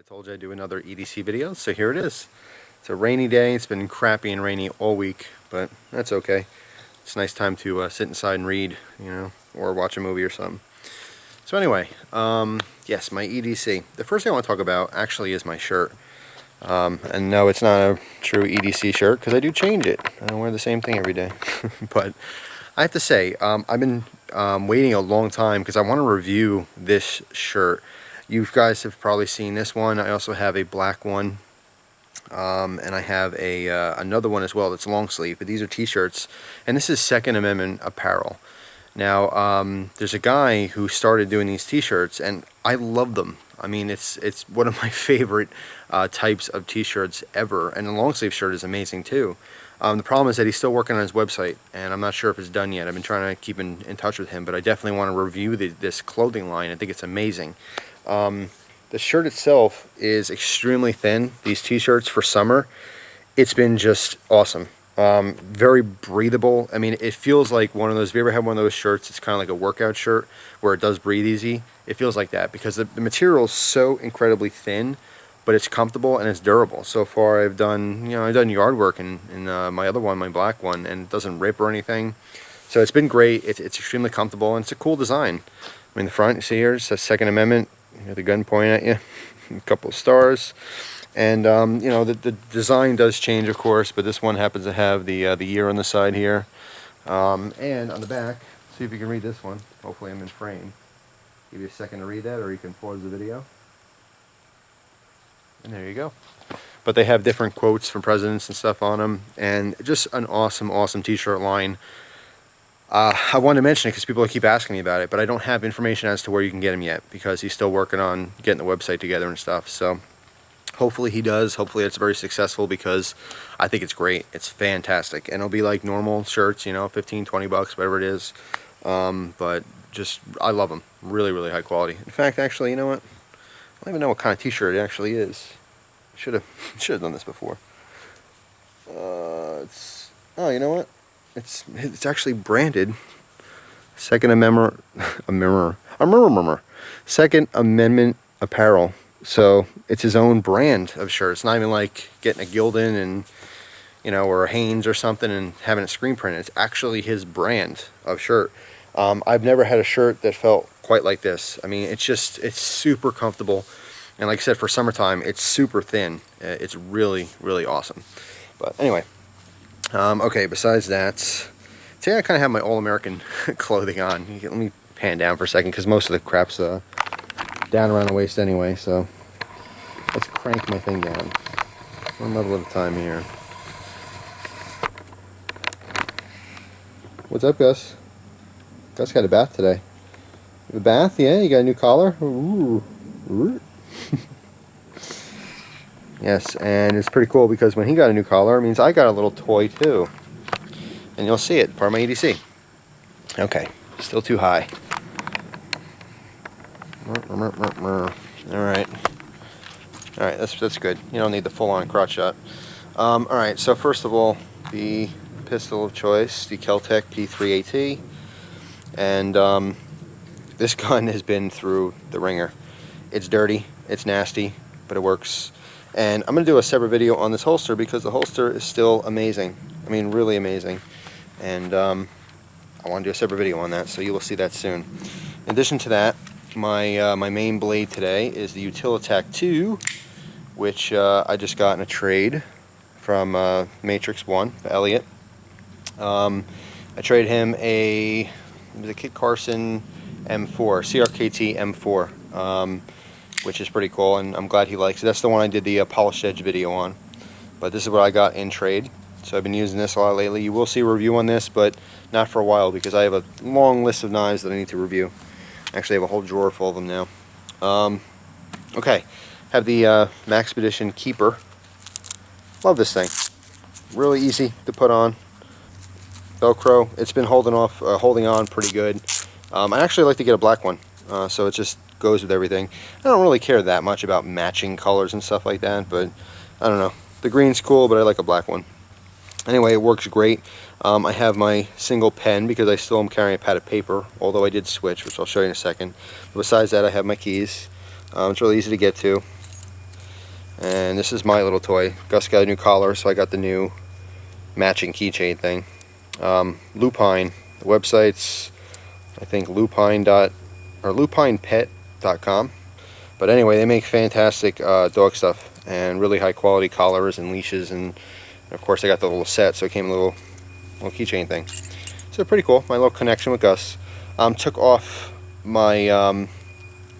told you I'd do another EDC video, so here it is. It's a rainy day. It's been crappy and rainy all week, but that's okay. It's a nice time to sit inside and read, you know, or watch a movie or something. So anyway, yes, my EDC. The first thing I want to talk about actually is my shirt. And no, it's not a true EDC shirt because I do change it. I don't wear the same thing every day. But I have to say, I've been waiting a long time because I want to review this shirt. You guys have probably seen this one. I also have a black one, and I have a another one as well that's long sleeve. But these are t-shirts, and this is Second Amendment apparel. Now, there's a guy who started doing these t-shirts, and I love them. I mean, it's one of my favorite types of t-shirts ever, and the long sleeve shirt is amazing too. The problem is that he's still working on his website, and I'm not sure if it's done yet. I've been trying to keep in touch with him, but I definitely want to review this clothing line. I think it's amazing. The shirt itself is extremely thin. These t-shirts for summer, it's been just awesome. Very breathable. I mean, it feels like one of those, if you ever had one of those shirts, it's kind of like a workout shirt where it does breathe easy. It feels like that because the material is so incredibly thin, but it's comfortable and it's durable. So far I've done, I've done yard work in my other one, my black one, and it doesn't rip or anything. So it's been great. It's extremely comfortable, and it's a cool design. I mean, the front, you see here, it says Second Amendment. You have the gun pointing at you, a couple of stars. And, the design does change, of course, but this one happens to have the year on the side here. And on the back, see if you can read this one. Hopefully I'm in frame. Give you a second to read that, or you can pause the video. And there you go. But they have different quotes from presidents and stuff on them, and just an awesome, awesome t-shirt line. I wanted to mention it because people keep asking me about it, but I don't have information as to where you can get them yet because he's still working on getting the website together and stuff. So hopefully he does. Hopefully it's very successful because I think it's great. It's fantastic. And it'll be like normal shirts, 15, 20 bucks, whatever it is. But just, I love them. Really, really high quality. In fact, actually, you know what? I don't even know what kind of t-shirt it actually is. Should have done this before. Oh, you know what? It's actually branded Second Amendment Second Amendment apparel. So it's his own brand of shirt. It's not even like getting a Gildan and or a Hanes or something and having it screen printed. It's actually his brand of shirt. I've never had a shirt that felt quite like this. I mean, it's super comfortable, and like I said, for summertime, it's super thin. It's really, really awesome. But anyway. Okay, besides that, today I kind of have my all-American clothing on. Let me pan down for a second because most of the crap's down around the waist anyway, so let's crank my thing down. One level at a time here. What's up, Gus? Gus got a bath today. You have a bath? Yeah, you got a new collar? Ooh. Yes, and it's pretty cool because when he got a new collar, it means I got a little toy too. And you'll see it, part of my EDC. Okay, still too high. Alright, that's good. You don't need the full-on crotch shot. Alright, so first of all, the pistol of choice, the Kel-Tec P3AT. And this gun has been through the ringer. It's dirty, it's nasty, but it works. And I'm going to do a separate video on this holster because the holster is still amazing. I mean, really amazing. And I want to do a separate video on that, so you will see that soon. In addition to that, my main blade today is the Utilitac 2, which I just got in a trade from Matrix 1, Elliot. I traded him it was a Kit Carson M4, CRKT M4. Which is pretty cool, and I'm glad he likes it. That's the one I did the polished edge video on. But this is what I got in trade. So I've been using this a lot lately. You will see a review on this, but not for a while because I have a long list of knives that I need to review. Actually, I have a whole drawer full of them now. Okay, have the Maxpedition Keeper. Love this thing. Really easy to put on. Velcro. It's been holding on pretty good. I actually like to get a black one, so it just goes with everything. I don't really care that much about matching colors and stuff like that, but I don't know. The green's cool, but I like a black one. Anyway, it works great. I have my single pen because I still am carrying a pad of paper, although I did switch, which I'll show you in a second. But besides that, I have my keys. It's really easy to get to. And this is my little toy. Gus got a new collar, so I got the new matching keychain thing. Lupine, the website's, I think, lupinepet.com. But anyway, they make fantastic dog stuff and really high quality collars and leashes, and of course I got the little set, so it came a little keychain thing. So pretty cool. My little connection with Gus. Took off my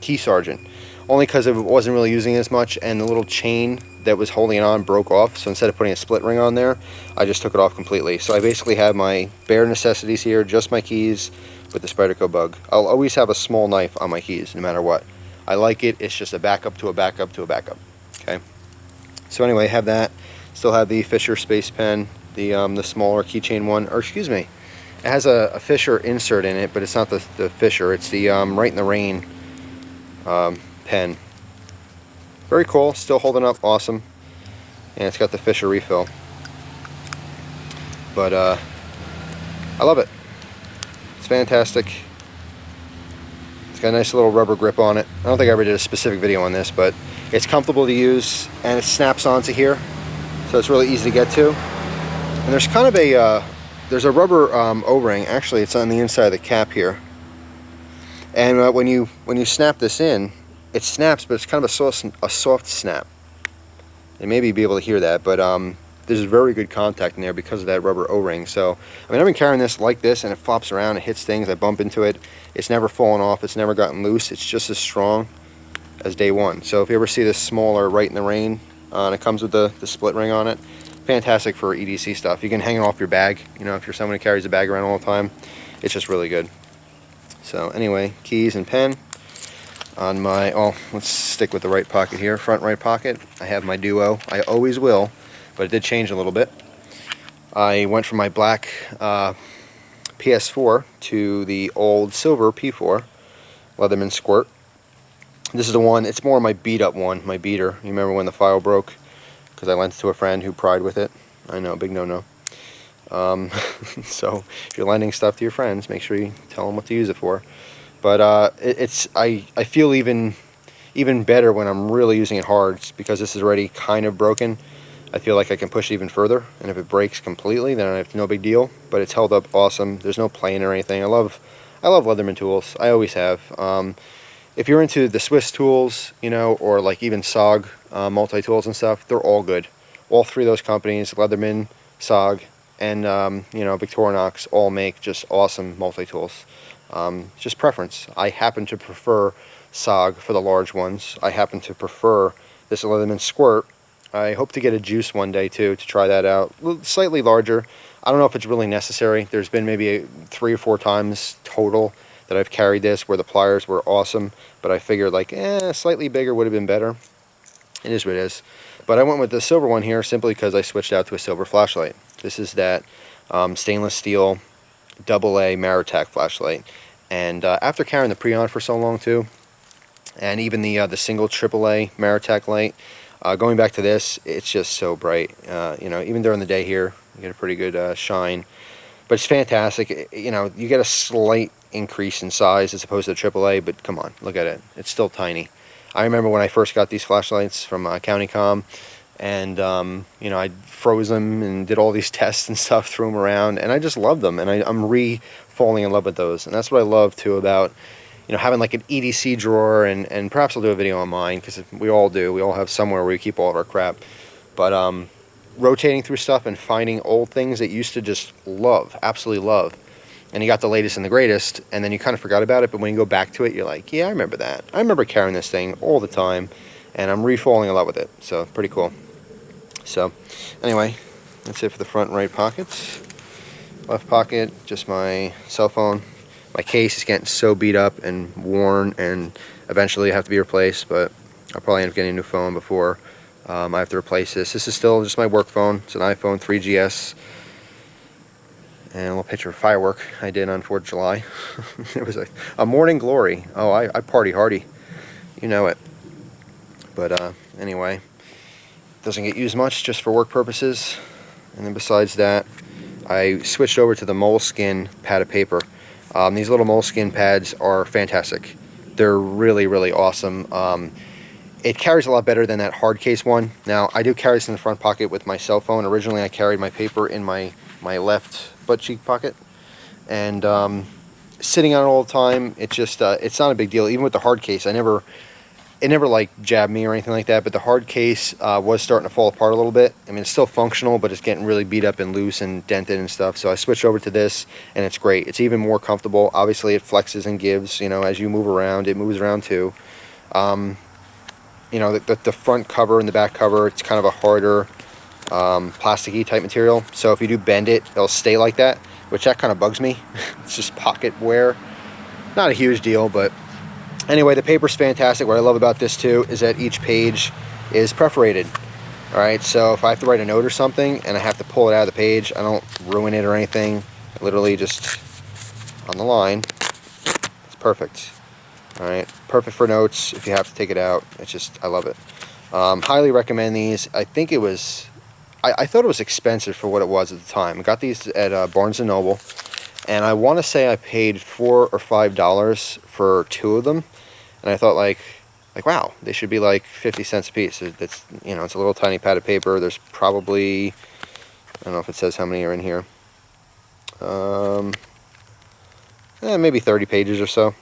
key sergeant only because I wasn't really using it as much, and the little chain that was holding it on broke off, so instead of putting a split ring on there, I just took it off completely. So I basically have my bare necessities here, just my keys with the Spyderco bug. I'll always have a small knife on my keys no matter what. I like it. It's just a backup to a backup to a backup. Okay. So anyway, I have that. Still have the Fisher Space Pen, the smaller keychain one, or excuse me, it has a Fisher insert in it, but it's not the Fisher. It's the Right in the Rain pen. Very cool. Still holding up. Awesome. And it's got the Fisher refill. But I love it. It's fantastic. It's got a nice little rubber grip on it. I don't think I ever did a specific video on this, but it's comfortable to use, and it snaps onto here, so it's really easy to get to. And there's kind of a there's a rubber O-ring. Actually, it's on the inside of the cap here. And when you snap this in, it snaps, but it's kind of a soft snap. And maybe you'll be able to hear that, but there's very good contact in there because of that rubber O-ring. So, I mean, I've been carrying this like this, and it flops around, it hits things, I bump into it. It's never fallen off, it's never gotten loose. It's just as strong as day one. So if you ever see this smaller Right in the Rain, and it comes with the split ring on it, fantastic for EDC stuff. You can hang it off your bag, you know, if you're someone who carries a bag around all the time. It's just really good. So anyway, keys and pen. On my, let's stick with the right pocket here, front right pocket, I have my Duo. I always will, but it did change a little bit. I went from my black PS4 to the old silver P4 Leatherman Squirt. This is the one, it's more my beat up one, my beater. You remember when the file broke? Because I lent it to a friend who cried with it. I know, big no-no. So if you're lending stuff to your friends, make sure you tell them what to use it for. But I feel even better when I'm really using it hard, because this is already kind of broken. I feel like I can push it even further, and if it breaks completely, then it's no big deal. But it's held up awesome. There's no playing or anything. I love Leatherman tools. I always have. If you're into the Swiss tools, you know, or like even SOG multi-tools and stuff, they're all good. All three of those companies, Leatherman, SOG, and you know, Victorinox, all make just awesome multi-tools. Just preference. I happen to prefer SOG for the large ones. I happen to prefer this Leatherman Squirt. I hope to get a Juice one day too, to try that out. Slightly larger. I don't know if it's really necessary. There's been maybe 3 or 4 times total that I've carried this where the pliers were awesome, but I figured like, slightly bigger would have been better. It is what it is. But I went with the silver one here simply because I switched out to a silver flashlight. This is that stainless steel AA Maritac flashlight. And after carrying the Preon for so long too, and even the single AAA Maritac light, going back to this, it's just so bright. You know, even during the day here, you get a pretty good shine. But it's fantastic. You know, you get a slight increase in size as opposed to the AAA, but come on, look at it. It's still tiny. I remember when I first got these flashlights from CountyCom, and you know, I froze them and did all these tests and stuff, threw them around, and I just loved them, and I'm falling in love with those. And that's what I love too about, you know, having like an EDC drawer, and perhaps I'll do a video on mine, because we all do. We all have somewhere where we keep all of our crap. But rotating through stuff and finding old things that you used to just love, absolutely love, and you got the latest and the greatest, and then you kind of forgot about it, but when you go back to it, you're like, yeah, I remember that. I remember carrying this thing all the time, and I'm falling in love with it. So pretty cool. So anyway, that's it for the front right pockets. Left pocket, just my cell phone. My case is getting so beat up and worn, and eventually have to be replaced, but I'll probably end up getting a new phone before I have to replace this. This is still just my work phone. It's an iPhone 3GS. And a little picture of firework I did on 4th of July. It was a morning glory. Oh, I party hardy. You know it. But anyway, doesn't get used much, just for work purposes. And then besides that, I switched over to the Moleskin pad of paper. These little Moleskin pads are fantastic. They're really, really awesome. It carries a lot better than that hard case one. Now, I do carry this in the front pocket with my cell phone. Originally, I carried my paper in my left butt cheek pocket. And sitting on it all the time, it just, it's not a big deal. Even with the hard case, it never like jabbed me or anything like that, but the hard case was starting to fall apart a little bit. I mean, it's still functional, but it's getting really beat up and loose and dented and stuff. So I switched over to this, and it's great. It's even more comfortable. Obviously, it flexes and gives, you know, as you move around. It moves around too. You know, the front cover and the back cover, it's kind of a harder plasticky type material. So if you do bend it, it'll stay like that, which that kind of bugs me. It's just pocket wear. Not a huge deal, but anyway, the paper's fantastic. What I love about this too is that each page is perforated. All right, so if I have to write a note or something and I have to pull it out of the page, I don't ruin it or anything. I literally just on the line. It's perfect. All right, perfect for notes if you have to take it out. It's just, I love it. Highly recommend these. I think it was, I thought it was expensive for what it was at the time. I got these at Barnes & Noble, and I want to say I paid $4 or $5 for 2 of them. And I thought like wow, they should be like 50 cents a piece. It's, you know, it's a little tiny pad of paper. There's probably, I don't know if it says how many are in here. Maybe 30 pages or so.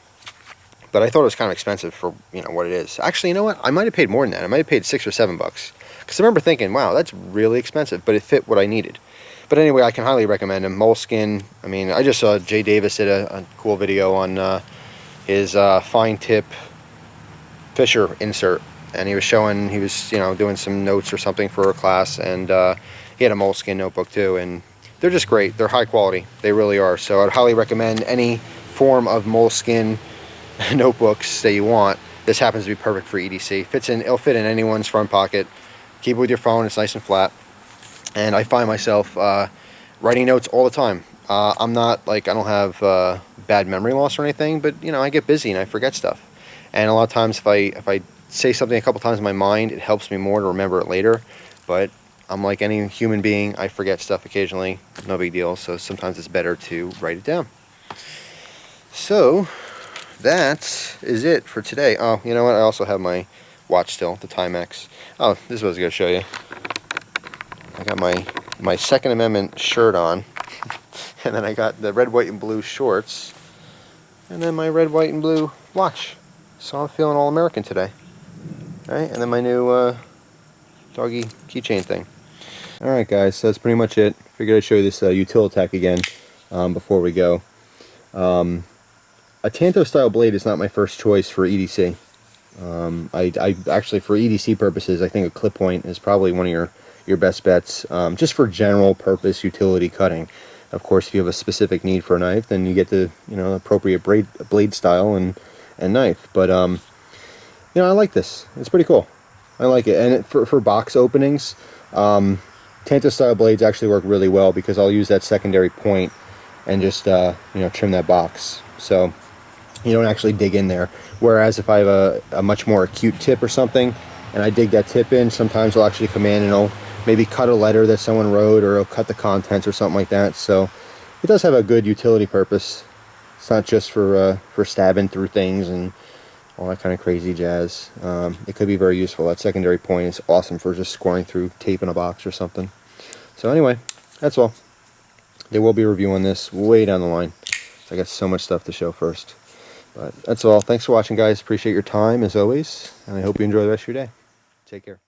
But I thought it was kind of expensive for, you know, what it is. Actually, you know what? I might have paid more than that. I might have paid $6 or $7. Because I remember thinking, wow, that's really expensive. But it fit what I needed. But anyway, I can highly recommend them. Moleskin. I mean, I just saw Jay Davis did a cool video on his fine tip Fisher insert. And he was showing, he was, you know, doing some notes or something for a class. And he had a Moleskin notebook too. And they're just great. They're high quality. They really are. So I'd highly recommend any form of Moleskin notebooks that you want. This happens to be perfect for EDC. It'll fit in anyone's front pocket. Keep it with your phone. It's nice and flat. And I find myself writing notes all the time. I'm not like, I don't have bad memory loss or anything, but you know, I get busy and I forget stuff. And a lot of times if I say something a couple times in my mind, it helps me more to remember it later. But I'm like any human being, I forget stuff occasionally. No big deal. So sometimes it's better to write it down. So that is it for today. Oh, you know what? I also have my watch still, the Timex. Oh, this is what I was going to show you. I got my Second Amendment shirt on. And then I got the red, white, and blue shorts. And then my red, white, and blue watch. So I'm feeling all American today. All right, and then my new doggy keychain thing. Alright guys, so that's pretty much it. Figured I'd show you this Utilitech again before we go. A Tanto style blade is not my first choice for EDC. I actually, for EDC purposes, I think a clip point is probably one of your best bets, just for general purpose utility cutting. Of course, if you have a specific need for a knife, then you get the, you know, appropriate blade style and knife. But you know, I like this. It's pretty cool. I like it, and for box openings, Tanto style blades actually work really well because I'll use that secondary point and just you know, trim that box. So you don't actually dig in there. Whereas if I have a much more acute tip or something, and I dig that tip in, sometimes I'll actually come in and I'll maybe cut a letter that someone wrote, or I'll cut the contents or something like that. So it does have a good utility purpose. It's not just for stabbing through things and all that kind of crazy jazz. It could be very useful. That secondary point is awesome for just scoring through tape in a box or something. So anyway, that's all. There will be a review on this way down the line. I got so much stuff to show first. But that's all. Thanks for watching, guys. Appreciate your time, as always. And I hope you enjoy the rest of your day. Take care.